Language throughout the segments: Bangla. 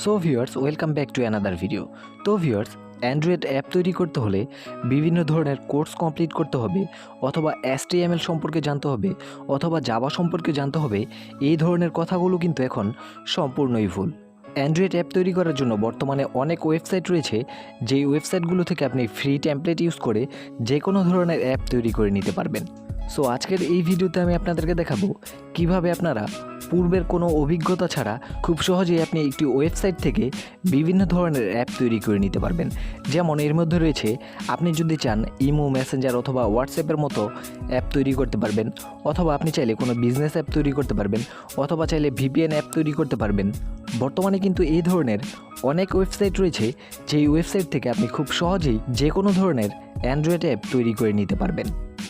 So viewers, welcome back to another video. তো ভিউয়ার্স, অ্যান্ড্রয়েড অ্যাপ তৈরি করতে হলে বিভিন্ন ধরনের কোর্স কমপ্লিট করতে হবে, অথবা HTML সম্পর্কে জানতে হবে, অথবা জাভা সম্পর্কে জানতে হবে। এই ধরনের কথাগুলো কিন্তু এখন সম্পূর্ণই ভুল। অ্যান্ড্রয়েড অ্যাপ তৈরি করার জন্য বর্তমানে অনেক ওয়েবসাইট রয়েছে, যেই ওয়েবসাইটগুলো থেকে আপনি ফ্রি টেমপ্লেট ইউজ করে যে কোনো ধরনের অ্যাপ তৈরি করে নিতে পারবেন। সো আজকের এই ভিডিওতে আমি আপনাদেরকে দেখাবো কিভাবে আপনারা পূর্বের কোনো অভিজ্ঞতা ছাড়া খুব সহজেই আপনি একটি ওয়েবসাইট থেকে বিভিন্ন ধরনের অ্যাপ তৈরি করে নিতে পারবেন। যেমন এর মধ্যে রয়েছে, আপনি যদি চান ইমো, মেসেঞ্জার অথবা হোয়াটসঅ্যাপের মতো অ্যাপ তৈরি করতে পারবেন, অথবা আপনি চাইলে কোনো বিজনেস অ্যাপ তৈরি করতে পারবেন, অথবা চাইলে VPN অ্যাপ তৈরি করতে পারবেন। বর্তমানে কিন্তু এই ধরনের অনেক ওয়েবসাইট রয়েছে, যেই ওয়েবসাইট থেকে আপনি খুব সহজেই যে কোনো ধরনের অ্যান্ড্রয়েড অ্যাপ তৈরি করে নিতে পারবেন।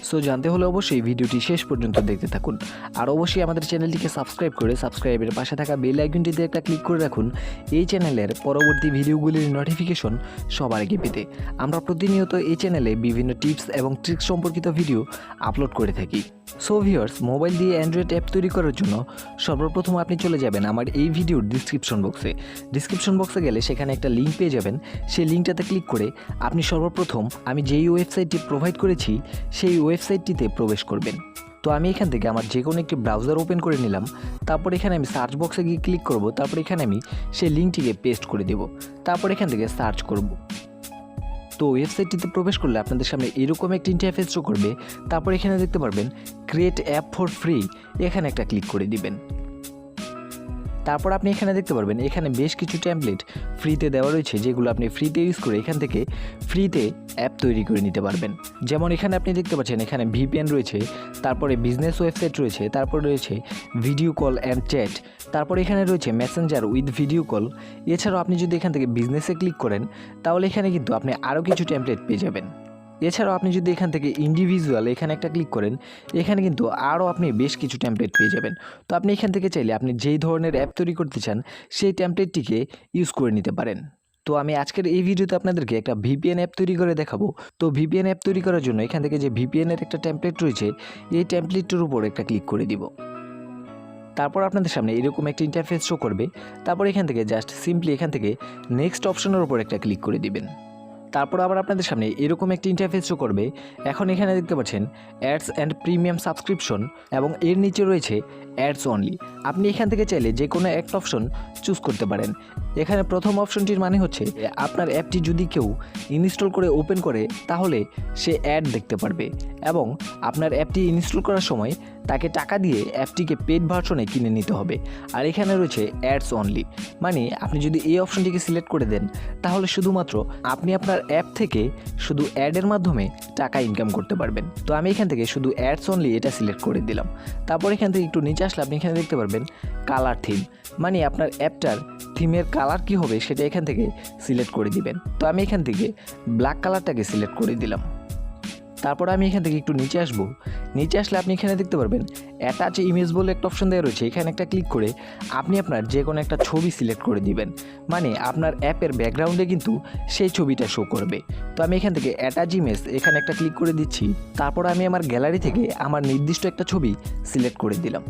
সো জানতে হলে অবশ্যই ভিডিওটি শেষ পর্যন্ত দেখতে থাকুন। আর অবশ্যই আমাদের চ্যানেলটিকে সাবস্ক্রাইব করে সাবস্ক্রাইবের পাশে থাকা বেল আইকনটিতে একটা ক্লিক করে রাখুন, এই চ্যানেলের পরবর্তী ভিডিওগুলির নোটিফিকেশন সবার আগে পেতে। আমরা প্রতিনিয়ত এই চ্যানেলে বিভিন্ন টিপস এবং ট্রিক্স সম্পর্কিত ভিডিও আপলোড করে থাকি। সো ভিউয়ার্স, মোবাইল দিয়ে অ্যান্ড্রয়েড অ্যাপ তৈরি করার জন্য সর্বপ্রথম আপনি চলে যাবেন আমার এই ভিডিওর ডিসক্রিপশন বক্সে গেলে সেখানে একটা লিঙ্ক পেয়ে যাবেন। সেই লিঙ্কটাতে ক্লিক করে আপনি সর্বপ্রথম আমি যেই ওয়েবসাইটটি প্রোভাইড করেছি সেই ওয়েবসাইটটিতে প্রবেশ করবেন। তো আমি এখান থেকে আমার যে কোনো একটি ব্রাউজার ওপেন করে নিলাম। তারপর এখানে আমি সার্চ বক্সে গিয়ে ক্লিক করব। তারপর এখানে আমি সেই লিঙ্কটিকে পেস্ট করে দেব। তারপর এখান থেকে সার্চ করব। তো ওয়েবসাইটটিতে প্রবেশ করলে আপনাদের সামনে এরকম একটি ইন্টারফেস শো করবে। তারপর এখানে দেখতে পারবেন ক্রিয়েট অ্যাপ ফর ফ্রি, এখানে একটা ক্লিক করে দিবেন। তারপর আপনি এখানে দেখতে পারবেন এখানে বেশ কিছু টেমপ্লেট ফ্রিতে দেওয়া রয়েছে, যেগুলো আপনি ফ্রিতে ইউজ করে এখান থেকে ফ্রিতে অ্যাপ তৈরি করে নিতে পারবেন। যেমন এখানে আপনি দেখতে পাচ্ছেন এখানে VPN রয়েছে, তারপরে বিজনেস ওয়েবসাইট রয়েছে, তারপর রয়েছে ভিডিও কল অ্যান্ড চ্যাট, তারপর এখানে রয়েছে মেসেঞ্জার উইথ ভিডিও কল। এছাড়াও আপনি যদি এখান থেকে বিজনেসে ক্লিক করেন তাহলে এখানে কিন্তু আপনি আরও কিছু টেমপ্লেট পেয়ে যাবেন। এছাড়াও আপনি যদি এখান থেকে ইন্ডিভিজুয়াল এখানে একটা ক্লিক করেন, এখানে কিন্তু আরও আপনি বেশ কিছু টেমপ্লেট পেয়ে যাবেন। তো আপনি এখান থেকে চাইলে আপনি যেই ধরনের অ্যাপ তৈরি করতে চান সেই টেমপ্লেটটিকে ইউজ করে নিতে পারেন। তো আমি আজকের এই ভিডিওতে আপনাদেরকে একটা VPN অ্যাপ তৈরি করে দেখাবো। তো VPN অ্যাপ তৈরি করার জন্য এখান থেকে যে VPN এর একটা টেমপ্লেট রয়েছে, এই টেমপ্লেটটির উপর একটা ক্লিক করে দিব। তারপর আপনাদের সামনে এরকম একটা ইন্টারফেস শো করবে। তারপর এখান থেকে জাস্ট সিম্পলি এখান থেকে নেক্সট অপশনের উপর একটা ক্লিক করে দিবেন। তারপর আবার আপনাদের সামনে এরকম একটি ইন্টারফেস শো করবে। এখন এখানে দেখতে পাচ্ছেন অ্যাডস অ্যান্ড প্রিমিয়াম সাবস্ক্রিপশন, এবং এর নিচে রয়েছে অ্যাডস অনলি। আপনি এখান থেকে চাইলে যে কোনো একটা অপশন চুজ করতে পারেন। এখানে প্রথম অপশনটির মানে হচ্ছে আপনার অ্যাপটি যদি কেউ ইনস্টল করে ওপেন করে তাহলে সে অ্যাড দেখতে পারবে, এবং আপনার অ্যাপটি ইনস্টল করার সময় তাকে টাকা দিয়ে অ্যাপটিকে পেড ভার্সনে কিনে নিতে হবে। আর এখানে রয়েছে অ্যাডস অনলি, মানে আপনি যদি এই অপশনটিকে সিলেক্ট করে দেন তাহলে শুধুমাত্র আপনি আপনার অ্যাপ থেকে শুধু অ্যাডের মাধ্যমে টাকা ইনকাম করতে পারবেন। তো আমি এখান থেকে শুধু অ্যাডস অনলি এটা সিলেক্ট করে দিলাম। তারপর এখান থেকে একটু নিচে আসলে আপনি এখানে দেখতে পারবেন কালার থিম, মানে আপনার অ্যাপটার থিমের কালার কী হবে সেটা এখান থেকে সিলেক্ট করে দিবেন। তো আমি এখান থেকে ব্ল্যাক কালারটাকে সিলেক্ট করে দিলাম। তারপর আমি এখান থেকে একটু নিচে আসবো। নিচে আসলে আপনি এখানে দেখতে পারবেন অ্যাটাচ ইমেজ বলে একটা অপশন দেওয়া রয়েছে, এখানে একটা ক্লিক করে আপনি আপনার যে কোনো একটা ছবি সিলেক্ট করে দিবেন, মানে আপনার অ্যাপের ব্যাকগ্রাউন্ডে কিন্তু সেই ছবিটা শো করবে। তো আমি এখান থেকে অ্যাটাচ ইমেজ এখানে একটা ক্লিক করে দিচ্ছি। তারপর আমি আমার গ্যালারি থেকে আমার নির্দিষ্ট একটা ছবি সিলেক্ট করে দিলাম।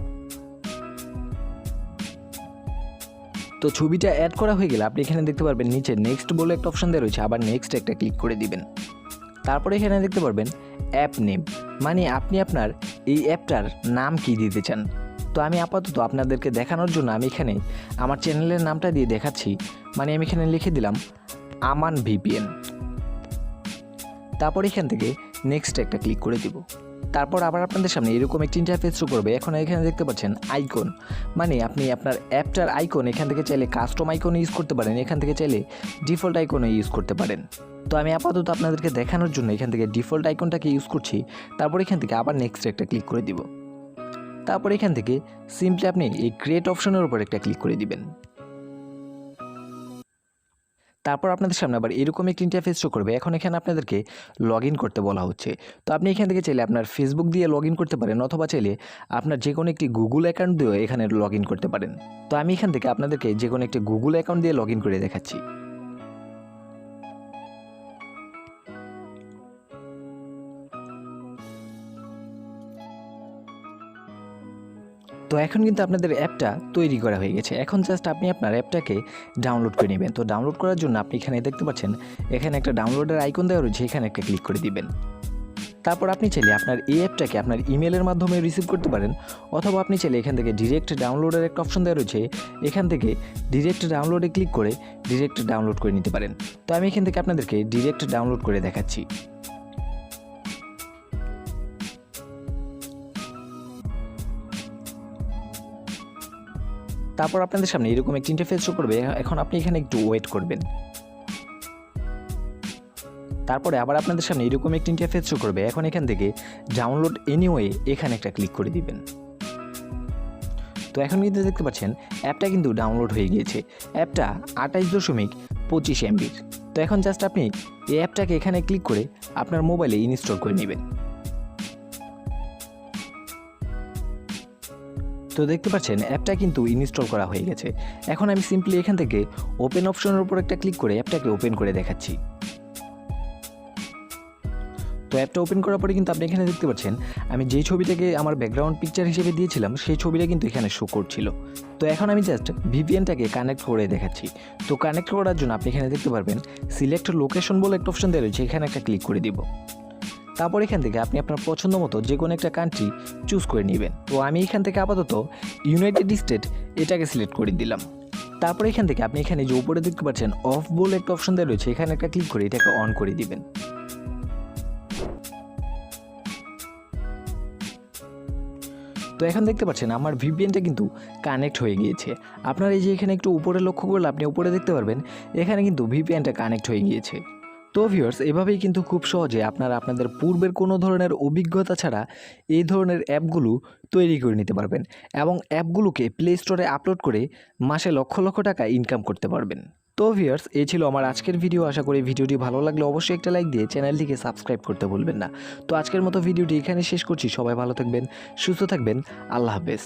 তো ছবিটা অ্যাড করা হয়ে গেলে আপনি এখানে দেখতে পারবেন নিচে নেক্সট বলে একটা অপশন দেওয়া রয়েছে, আবার নেক্সট একটা ক্লিক করে দিবেন। তারপরে এখানে দেখতে পারবেন অ্যাপ নেম, মানে আপনি আপনার এই অ্যাপটার নাম কি দিতে চান। তো আমি আপাতত আপনাদেরকে দেখানোর জন্য আমি এখানে আমার চ্যানেলের নামটা দিয়ে দেখাচ্ছি, মানে আমি এখানে লিখে দিলাম আমান VPN। তারপর এখান থেকে নেক্সট একটা ক্লিক করে দিব। তারপর আবার আপনাদের সামনে এরকম একটি ইন্টারফেস শো করবে। এখন এখানে দেখতে পাচ্ছেন আইকন, মানে আপনি আপনার অ্যাপটার আইকন এখান থেকে চাইলে কাস্টম আইকন ইউজ করতে পারেন, এখান থেকে চাইলে ডিফল্ট আইকনও ইউজ করতে পারেন। তো আমি আপাতত আপনাদেরকে দেখানোর জন্য এখান থেকে ডিফল্ট আইকনটাকে ইউজ করছি। তারপর এখান থেকে আবার নেক্সট একটা ক্লিক করে দিব। তারপর এখান থেকে সিম্পলি আপনি এই ক্রিয়েট অপশনের উপর একটা ক্লিক করে দিবেন। তারপর আপনাদের সামনে আবার এরকম একটি ইন্টারফেস শো করবে। এখন এখানে আপনাদেরকে লগ ইন করতে বলা হচ্ছে। তো আপনি এখান থেকে চাইলে আপনার ফেসবুক দিয়ে লগ ইন করতে পারেন, অথবা চাইলে আপনার যে কোনো একটি গুগল অ্যাকাউন্ট দিয়েও এখানে লগ ইন করতে পারেন। তো আমি এখান থেকে আপনাদেরকে যে কোনো একটি গুগল অ্যাকাউন্ট দিয়ে লগ ইন করে দেখাচ্ছি। তো এখন কিন্তু আপনাদের অ্যাপটা তৈরি করা হয়ে গেছে। এখন জাস্ট আপনি আপনার অ্যাপটাকে ডাউনলোড করে নেবেন। তো ডাউনলোড করার জন্য আপনি এখানে দেখতে পাচ্ছেন এখানে একটা ডাউনলোডের আইকন দেওয়া রয়েছে, এখানে একটা ক্লিক করে দিবেন। তারপর আপনি চাইলে আপনার এই অ্যাপটাকে আপনার ইমেলের মাধ্যমে রিসিভ করতে পারেন, অথবা আপনি চাইলে এখান থেকে ডিরেক্ট ডাউনলোডের একটা অপশন দেওয়া রয়েছে, এখান থেকে ডিরেক্ট ডাউনলোডে ক্লিক করে ডিরেক্ট ডাউনলোড করে নিতে পারেন। তো আমি এখান থেকে আপনাদেরকে ডিরেক্ট ডাউনলোড করে দেখাচ্ছি। তারপর আপনাদের সামনে এরকম একটি ইন্টারফেস শো করবে। এখন আপনি এখানে একটু ওয়েট করবেন। তারপরে আবার আপনাদের সামনে এরকম একটি ইন্টারফেস শো করবে। এখন এখান থেকে ডাউনলোড এনিওয়ে এখানে একটা ক্লিক করে দিবেন। তো এখন কিন্তু দেখতে পাচ্ছেন অ্যাপটা কিন্তু ডাউনলোড হয়ে গিয়েছে। অ্যাপটা 28.25 MB। তো এখন জাস্ট আপনি এই অ্যাপটাকে এখানে ক্লিক করে আপনার মোবাইলে ইনস্টল করে নেবেন। তো দেখতে পাচ্ছেন অ্যাপটা কিন্তু ইনস্টল করা হয়ে গেছে। এখন আমি সিম্পলি এখান থেকে ওপেন অপশনের উপর একটা ক্লিক করে অ্যাপটাকে ওপেন করে দেখাচ্ছি। তো অ্যাপটা ওপেন করার পরে কিন্তু আপনি এখানে দেখতে পাচ্ছেন আমি যেই ছবিটাকে আমার ব্যাকগ্রাউন্ড পিকচার হিসেবে দিয়েছিলাম সেই ছবিটা কিন্তু এখানে শো করছিল। তো এখন আমি জাস্ট ভিপিএনটাকে কানেক্ট করে দেখাচ্ছি। তো কানেক্ট করার জন্য আপনি এখানে দেখতে পারবেন সিলেক্ট লোকেশন বলে একটা অপশন দেওয়া রয়েছে, এখানে একটা ক্লিক করে দিব। তারপর এখান থেকে আপনি আপনার পছন্দ মতো যে কোনো একটা কান্ট্রি চুজ করে নেবেন। তো আমি এখান থেকে আপাতত ইউনাইটেড স্টেট এটাকে সিলেক্ট করে দিলাম। তারপর এখান থেকে আপনি এখানে যে উপরে দেখতে পাচ্ছেন অফ বলে একটা অপশন দেওয়া রয়েছে, এখানে একটা ক্লিক করে এটাকে অন করে দিবেন। তো এখন দেখতে পাচ্ছেন আমার ভিপিএনটা কিন্তু কানেক্ট হয়ে গিয়েছে। আপনার এই যে এখানে একটু উপরে লক্ষ্য করলে আপনি উপরে দেখতে পারবেন এখানে কিন্তু ভিপিএনটা কানেক্ট হয়ে গিয়েছে। তো ভিউয়ার্স, এভাবেই কিন্তু খুব সহজে আপনারা আপনাদের পূর্বের কোনো ধরনের অভিজ্ঞতা ছাড়া এই ধরনের অ্যাপগুলো তৈরি করে নিতে পারবেন এবং অ্যাপগুলোকে প্লে স্টোরে আপলোড করে মাসে লক্ষ লক্ষ টাকা ইনকাম করতে পারবেন। তো ভিউয়ার্স, এই ছিল আমার আজকের ভিডিও। আশা করি ভিডিওটি ভালো লাগলে অবশ্যই একটা লাইক দিয়ে চ্যানেলটিকে সাবস্ক্রাইব করতে ভুলবেন না। তো আজকের মতো ভিডিওটি এখানে শেষ করছি। সবাই ভালো থাকবেন, সুস্থ থাকবেন। আল্লাহ হাফেজ।